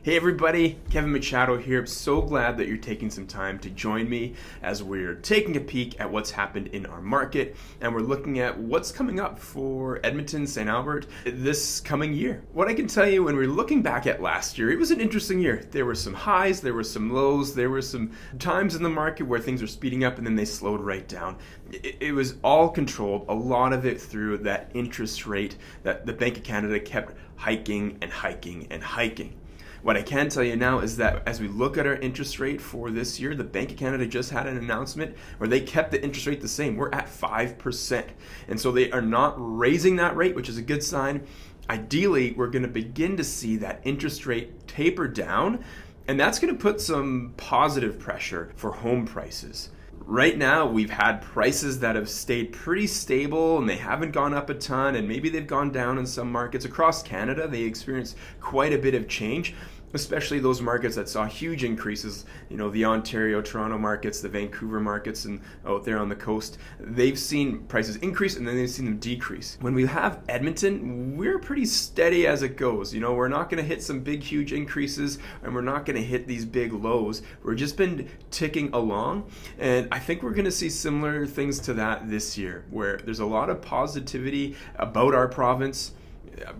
Hey everybody, Kevin Machado here. I'm so glad that you're taking some time to join me as we're taking a peek at what's happened in our market, and we're looking at what's coming up for Edmonton, St. Albert this coming year. What I can tell you, when we're looking back at last year, it was an interesting year. There were some highs, there were some lows, there were some times in the market where things were speeding up and then they slowed right down. It was all controlled, a lot of it through that interest rate that the Bank of Canada kept hiking and hiking and hiking. What I can tell you now is that as we look at our interest rate for this year, the Bank of Canada just had an announcement where they kept the interest rate the same. We're at 5%. And so they are not raising that rate, which is a good sign. Ideally, we're going to begin to see that interest rate taper down, and that's going to put some positive pressure for home prices. Right now, we've had prices that have stayed pretty stable and they haven't gone up a ton, and maybe they've gone down in some markets. Across Canada, they experienced quite a bit of change, especially those markets that saw huge increases, the Ontario, Toronto markets, the Vancouver markets, and out there on the coast. They've seen prices increase and then they've seen them decrease. When we have Edmonton, we're pretty steady as it goes. We're not going to hit some big, huge increases, and we're not going to hit these big lows. We've just been ticking along, and I think we're going to see similar things to that this year, where there's a lot of positivity about our province.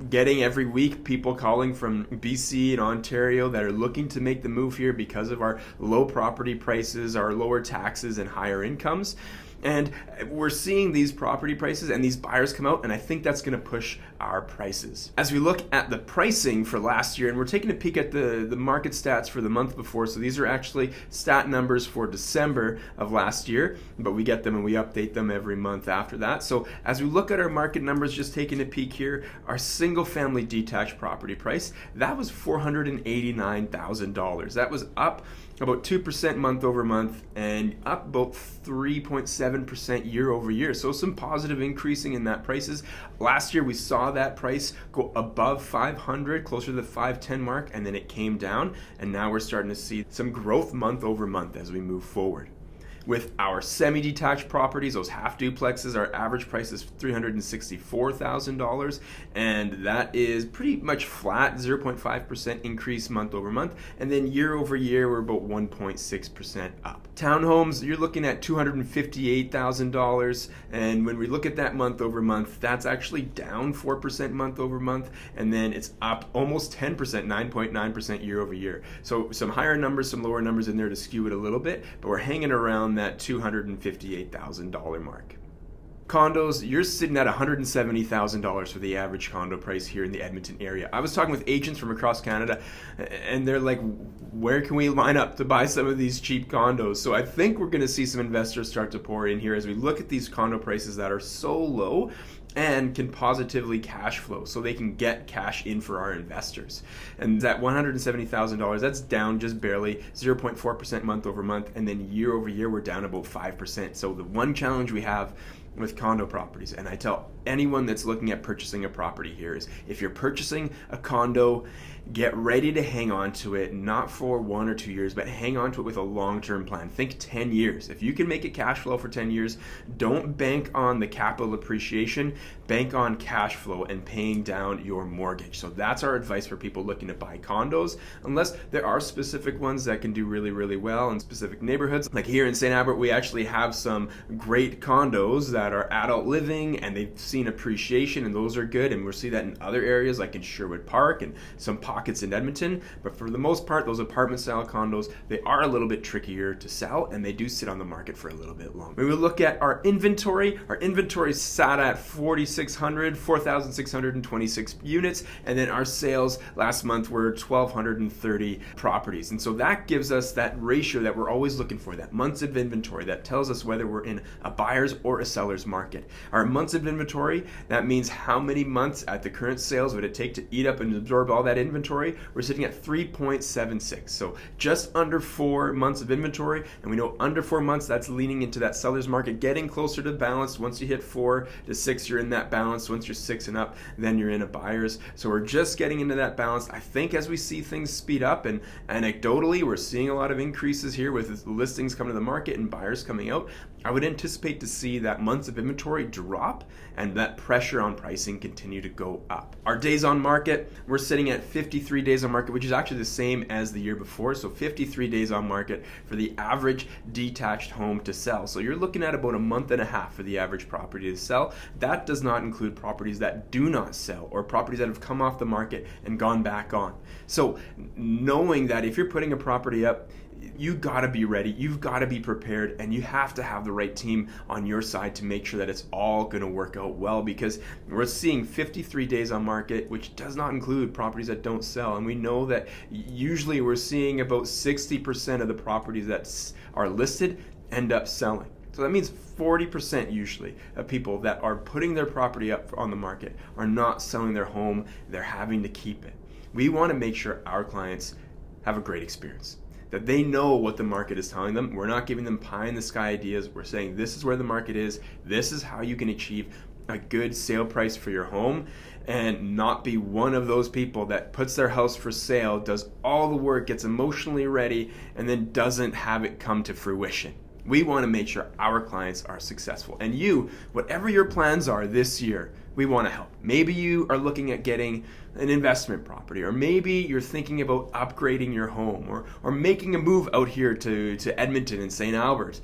Getting every week people calling from BC and Ontario that are looking to make the move here because of our low property prices, our lower taxes, and higher incomes. And we're seeing these property prices and these buyers come out, and I think that's going to push our prices. As we look at the pricing for last year, and we're taking a peek at the market stats for the month before, so these are actually stat numbers for December of last year, but we get them and we update them every month after that. So as we look at our market numbers, just taking a peek here, our single family detached property price, that was $489,000. That was up about 2% month over month and up about 3.7% year over year. So some positive increasing in that prices. Last year we saw that price go above 500, closer to the 510 mark, and then it came down, and now we're starting to see some growth month over month as we move forward. With our semi-detached properties, those half duplexes, our average price is $364,000, and that is pretty much flat, 0.5% increase month over month, and then year over year we're about 1.6% up. Townhomes, you're looking at $258,000, and when we look at that month over month, that's actually down 4% month over month, and then it's up almost 10%, 9.9% year over year. So some higher numbers, some lower numbers in there to skew it a little bit, but we're hanging around that $258,000 mark. Condos, you're sitting at $170,000 for the average condo price here in the Edmonton area. I was talking with agents from across Canada, and they're like, where can we line up to buy some of these cheap condos? So I think we're going to see some investors start to pour in here as we look at these condo prices that are so low and can positively cash flow, so they can get cash in for our investors. And that $170,000, that's down just barely 0.4% month over month, and then year over year we're down about 5%. So the one challenge we have with condo properties, and I tell anyone that's looking at purchasing a property here, is if you're purchasing a condo, get ready to hang on to it, not for 1 or 2 years, but hang on to it with a long-term plan. Think 10 years. If you can make it cash flow for 10 years, don't bank on the capital appreciation, bank on cash flow and paying down your mortgage. So that's our advice for people looking to buy condos, unless there are specific ones that can do really, really well in specific neighborhoods. Like here in St. Albert, we actually have some great condos that are adult living and they've seen appreciation, and those are good, and we'll see that in other areas like in Sherwood Park and some pockets in Edmonton. But for the most part, those apartment style condos, they are a little bit trickier to sell, and they do sit on the market for a little bit longer. When we look at our inventory sat at 4,626 units, and then our sales last month were 1,230 properties. And so that gives us that ratio that we're always looking for, that months of inventory that tells us whether we're in a buyer's or a seller's market. Our months of inventory, that means how many months at the current sales would it take to eat up and absorb all that inventory. We're sitting at 3.76, so just under 4 months of inventory, and we know under 4 months, that's leaning into that seller's market, getting closer to balance. Once you hit 4 to 6, you're in that balance. Once you're 6 and up, then you're in a buyer's. So we're just getting into that balance. I think as we see things speed up, and anecdotally, we're seeing a lot of increases here with listings coming to the market and buyers coming out, I would anticipate to see that months of inventory drop and that pressure on pricing continue to go up. Our days on market, we're sitting at 53 days on market, which is actually the same as the year before. So 53 days on market for the average detached home to sell. So you're looking at about a month and a half for the average property to sell. That does not include properties that do not sell or properties that have come off the market and gone back on. So knowing that if you're putting a property up, you got to be ready, you've got to be prepared, and you have to have the right team on your side to make sure that it's all going to work out well, because we're seeing 53 days on market, which does not include properties that don't sell. And we know that usually we're seeing about 60% of the properties that are listed end up selling. So that means 40% usually of people that are putting their property up on the market are not selling their home, they're having to keep it. We want to make sure our clients have a great experience, that they know what the market is telling them. We're not giving them pie in the sky ideas. We're saying this is where the market is. This is how you can achieve a good sale price for your home and not be one of those people that puts their house for sale, does all the work, gets emotionally ready, and then doesn't have it come to fruition. We want to make sure our clients are successful. And you, whatever your plans are this year, we want to help. Maybe you are looking at getting an investment property, or maybe you're thinking about upgrading your home, or making a move out here to Edmonton and St. Albert.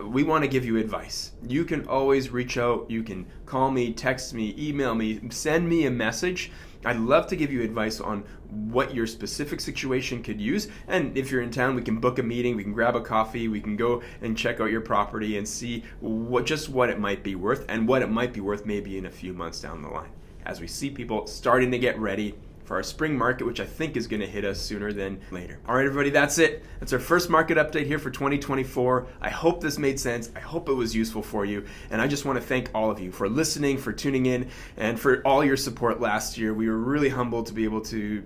We want to give you advice. You can always reach out. You can call me, text me, email me, send me a message. I'd love to give you advice on what your specific situation could use. And if you're in town, we can book a meeting, we can grab a coffee, we can go and check out your property and see what it might be worth, and what it might be worth maybe in a few months down the line, as we see people starting to get ready for our spring market, which I think is going to hit us sooner than later. All right, everybody, that's it. That's our first market update here for 2024. I hope this made sense. I hope it was useful for you. And I just want to thank all of you for listening, for tuning in, and for all your support last year. We were really humbled to be able to,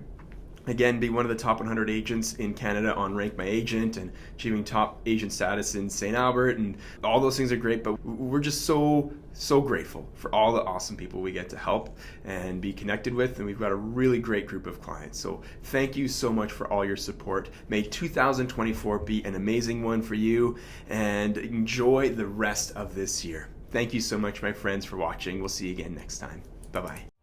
again, be one of the top 100 agents in Canada on Rank My Agent, and achieving top agent status in St. Albert, and all those things are great, but we're just so grateful for all the awesome people we get to help and be connected with, and we've got a really great group of clients. So thank you so much for all your support. May 2024 be an amazing one for you, and enjoy the rest of this year. Thank you so much, my friends, for watching. We'll see you again next time. Bye-bye.